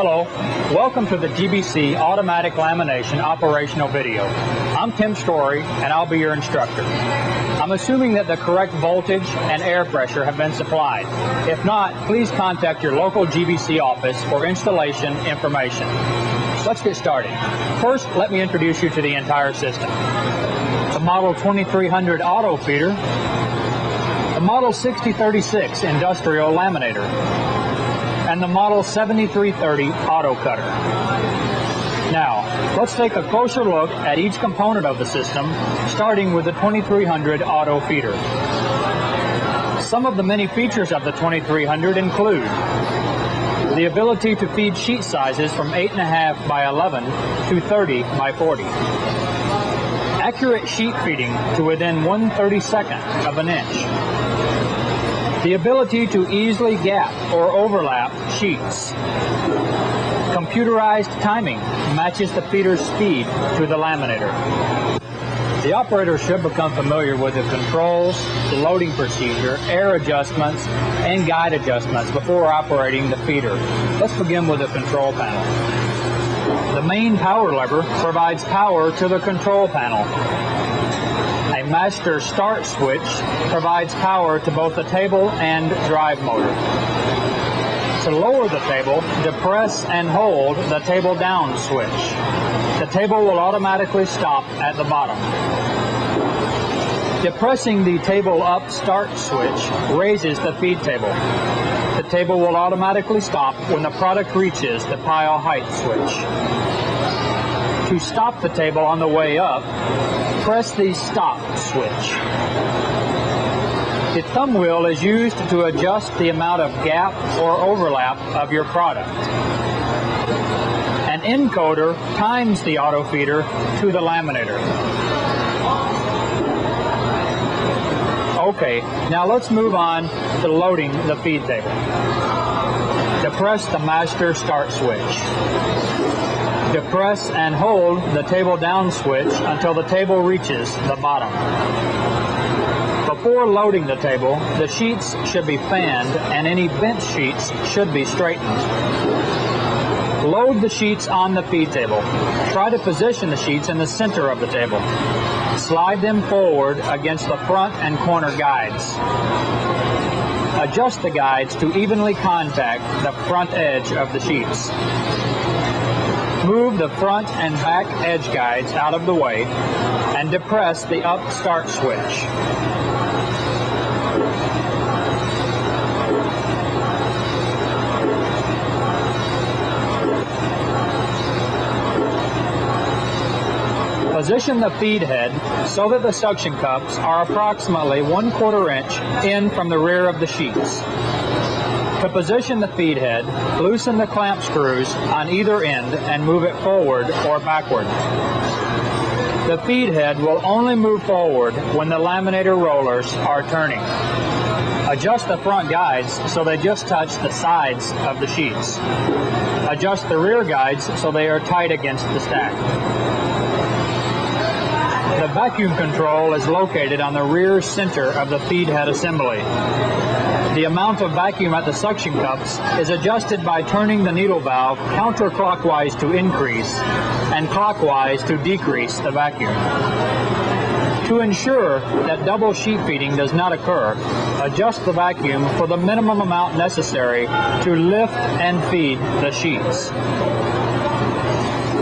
Hello, welcome to the GBC Automatic Lamination operational video. I'm Tim Story and I'll be your instructor. I'm assuming that the correct voltage and air pressure have been supplied. If not, please contact your local GBC office for installation information. Let's get started. First, let me introduce you to the entire system. The Model 2300 Auto Feeder, the Model 6036 Industrial Laminator, and the Model 7330 Auto Cutter. Now, let's take a closer look at each component of the system, starting with the 2300 Auto Feeder. Some of the many features of the 2300 include the ability to feed sheet sizes from 8.5 by 11 to 30 by 40. Accurate sheet feeding to within 1/32 of an inch. The ability to easily gap or overlap sheets. Computerized timing matches the feeder's speed to the laminator. The operator should become familiar with the controls, the loading procedure, air adjustments, and guide adjustments before operating the feeder. Let's begin with the control panel. The main power lever provides power to the control panel. A master start switch provides power to both the table and drive motor. To lower the table, depress and hold the table down switch. The table will automatically stop at the bottom. Depressing the table up start switch raises the feed table. The table will automatically stop when the product reaches the pile height switch. To stop the table on the way up, press the stop switch. The thumb wheel is used to adjust the amount of gap or overlap of your product. An encoder times the auto feeder to the laminator. Okay, now let's move on to loading the feed table. Depress the master start switch. Depress and hold the table down switch until the table reaches the bottom. Before loading the table, the sheets should be fanned and any bent sheets should be straightened. Load the sheets on the feed table. Try to position the sheets in the center of the table. Slide them forward against the front and corner guides. Adjust the guides to evenly contact the front edge of the sheets. Move the front and back edge guides out of the way and depress the up start switch. Position the feed head so that the suction cups are approximately 1/4 inch in from the rear of the sheets. To position the feed head, loosen the clamp screws on either end and move it forward or backward. The feed head will only move forward when the laminator rollers are turning. Adjust the front guides so they just touch the sides of the sheets. Adjust the rear guides so they are tight against the stack. The vacuum control is located on the rear center of the feed head assembly. The amount of vacuum at the suction cups is adjusted by turning the needle valve counterclockwise to increase and clockwise to decrease the vacuum. To ensure that double sheet feeding does not occur, adjust the vacuum for the minimum amount necessary to lift and feed the sheets.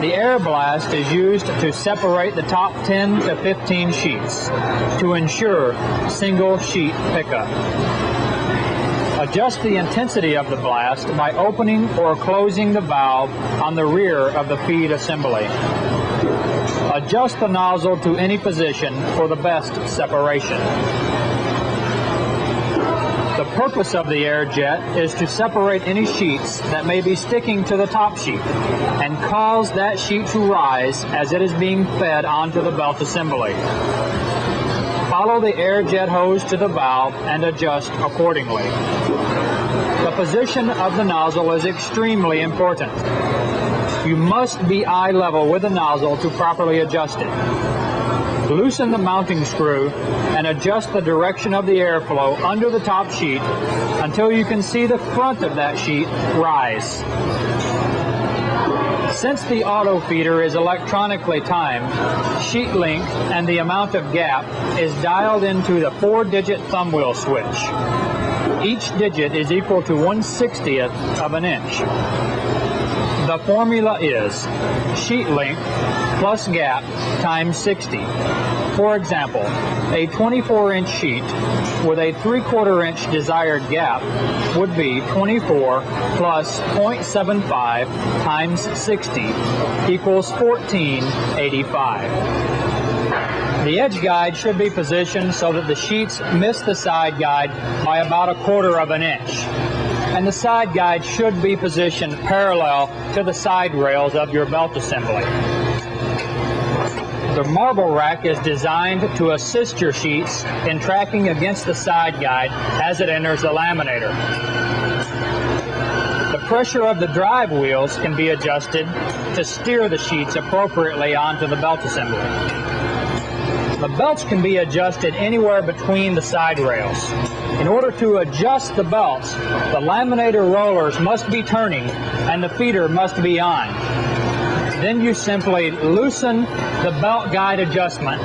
The air blast is used to separate the top 10 to 15 sheets to ensure single sheet pickup. Adjust the intensity of the blast by opening or closing the valve on the rear of the feed assembly. Adjust the nozzle to any position for the best separation. The purpose of the air jet is to separate any sheets that may be sticking to the top sheet and cause that sheet to rise as it is being fed onto the belt assembly. Follow the air jet hose to the valve and adjust accordingly. The position of the nozzle is extremely important. You must be eye level with the nozzle to properly adjust it. Loosen the mounting screw and adjust the direction of the airflow under the top sheet until you can see the front of that sheet rise. Since the auto feeder is electronically timed, sheet length and the amount of gap is dialed into the 4-digit thumb wheel switch. Each digit is equal to 1/60th of an inch. The formula is sheet length plus gap times 60. For example, a 24-inch sheet with a 3/4 inch desired gap would be 24 plus 0.75 times 60 equals 1485. The edge guide should be positioned so that the sheets miss the side guide by about 1/4 of an inch. And the side guide should be positioned parallel to the side rails of your belt assembly. The marble rack is designed to assist your sheets in tracking against the side guide as it enters the laminator. The pressure of the drive wheels can be adjusted to steer the sheets appropriately onto the belt assembly. The belts can be adjusted anywhere between the side rails. In order to adjust the belts, the laminator rollers must be turning and the feeder must be on. Then you simply loosen the belt guide adjustment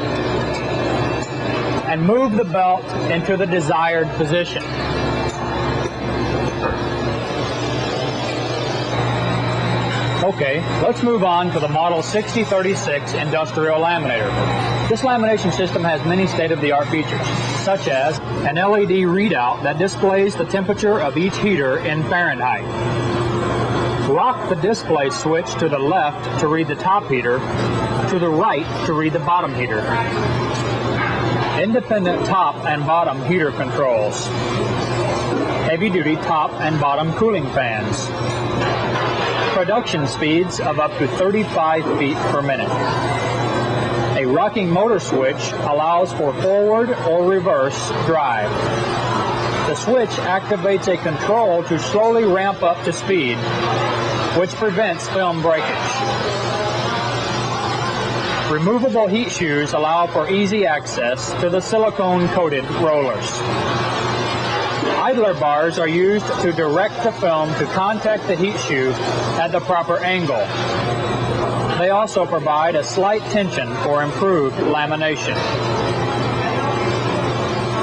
and move the belt into the desired position. Okay, let's move on to the Model 6036 Industrial Laminator. This lamination system has many state-of-the-art features, such as an LED readout that displays the temperature of each heater in Fahrenheit. Rock the display switch to the left to read the top heater, to the right to read the bottom heater. Independent top and bottom heater controls. Heavy-duty top and bottom cooling fans. Production speeds of up to 35 feet per minute. A rocking motor switch allows for forward or reverse drive. The switch activates a control to slowly ramp up to speed, which prevents film breakage. Removable heat shoes allow for easy access to the silicone-coated rollers. Idler bars are used to direct the film to contact the heat shoe at the proper angle. They also provide a slight tension for improved lamination.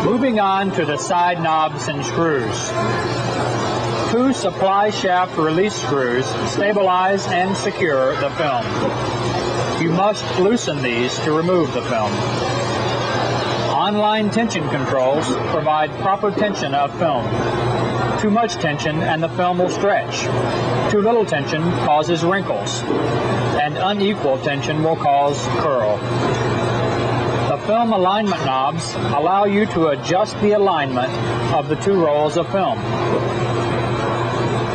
Moving on to the side knobs and screws. 2 supply shaft release screws stabilize and secure the film. You must loosen these to remove the film. Online tension controls provide proper tension of film. Too much tension and the film will stretch. Too little tension causes wrinkles. And unequal tension will cause curl. The film alignment knobs allow you to adjust the alignment of the 2 rolls of film.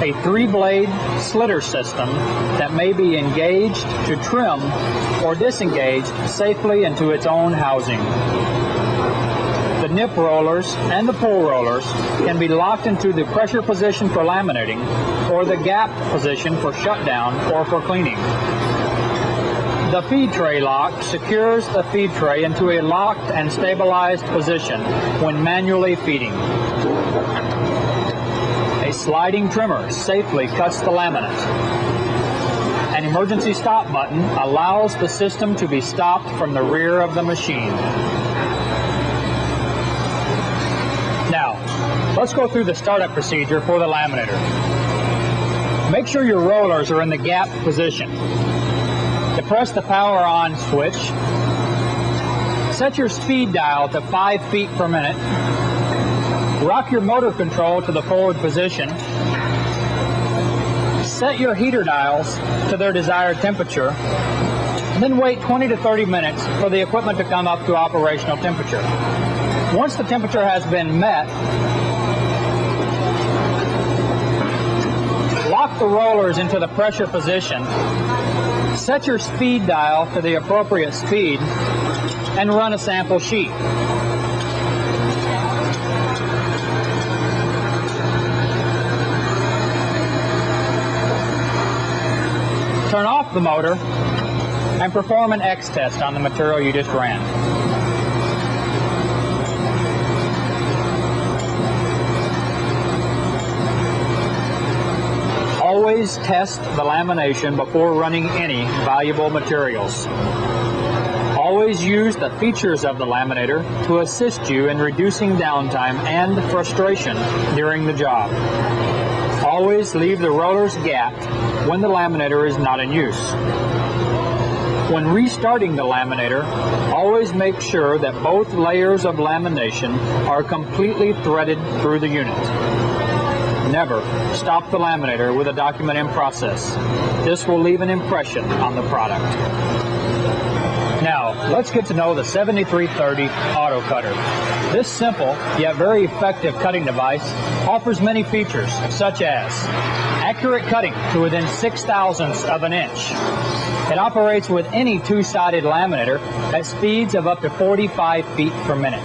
A 3-blade slitter system that may be engaged to trim or disengaged safely into its own housing. The nip rollers and the pull rollers can be locked into the pressure position for laminating or the gap position for shutdown or for cleaning. The feed tray lock secures the feed tray into a locked and stabilized position when manually feeding. A sliding trimmer safely cuts the laminate. An emergency stop button allows the system to be stopped from the rear of the machine. Now, let's go through the startup procedure for the laminator. Make sure your rollers are in the gap position. Depress the power on switch. Set your speed dial to 5 feet per minute. Rock your motor control to the forward position. Set your heater dials to their desired temperature. Then wait 20 to 30 minutes for the equipment to come up to operational temperature. Once the temperature has been met, lock the rollers into the pressure position. Set your speed dial to the appropriate speed and run a sample sheet. Turn off the motor and perform an X test on the material you just ran. Always Always test the lamination before running any valuable materials. Always use the features of the laminator to assist you in reducing downtime and frustration during the job. Always leave the rollers gapped when the laminator is not in use. When restarting the laminator, always make sure that both layers of lamination are completely threaded through the unit. Never stop the laminator with a document in process. This will leave an impression on the product. Now, let's get to know the 7330 Auto Cutter. This simple, yet very effective cutting device offers many features, such as accurate cutting to within 0.006 of an inch. It operates with any two-sided laminator at speeds of up to 45 feet per minute.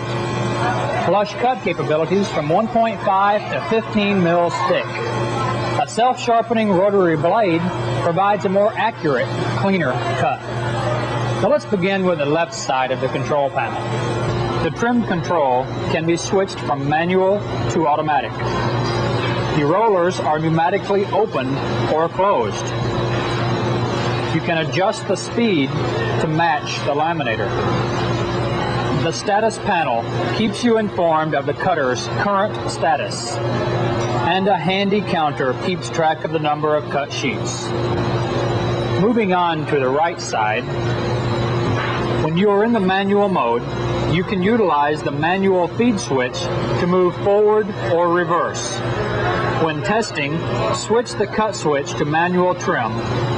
Flush cut capabilities from 1.5 to 15 mils thick. A self-sharpening rotary blade provides a more accurate, cleaner cut. So let's begin with the left side of the control panel. The trim control can be switched from manual to automatic. The rollers are pneumatically open or closed. You can adjust the speed to match the laminator. The status panel keeps you informed of the cutter's current status, and a handy counter keeps track of the number of cut sheets. Moving on to the right side, when you are in the manual mode, you can utilize the manual feed switch to move forward or reverse. When testing, switch the cut switch to manual trim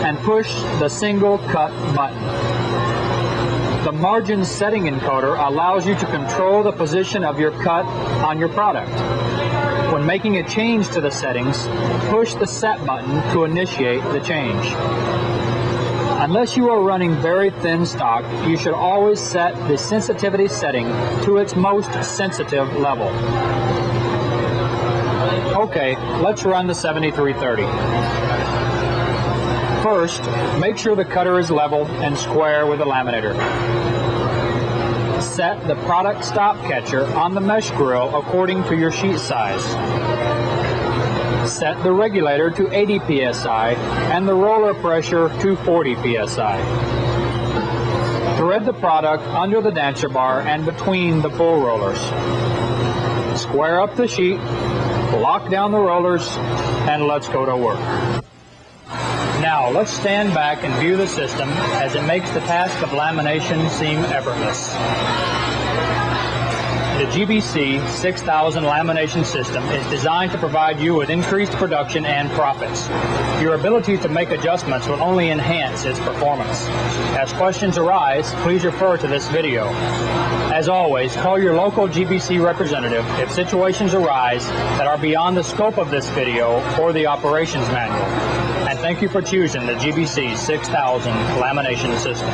and push the single cut button. The margin setting encoder allows you to control the position of your cut on your product. When making a change to the settings, push the set button to initiate the change. Unless you are running very thin stock, you should always set the sensitivity setting to its most sensitive level. Okay, let's run the 7330. First, make sure the cutter is level and square with the laminator. Set the product stop catcher on the mesh grill according to your sheet size. Set the regulator to 80 psi and the roller pressure to 40 psi. Thread the product under the dancer bar and between the pull rollers. Square up the sheet, lock down the rollers, and let's go to work. Now let's stand back and view the system as it makes the task of lamination seem effortless. The GBC 6000 lamination system is designed to provide you with increased production and profits. Your ability to make adjustments will only enhance its performance. As questions arise, please refer to this video. As always, call your local GBC representative if situations arise that are beyond the scope of this video or the operations manual. And thank you for choosing the GBC 6000 lamination system.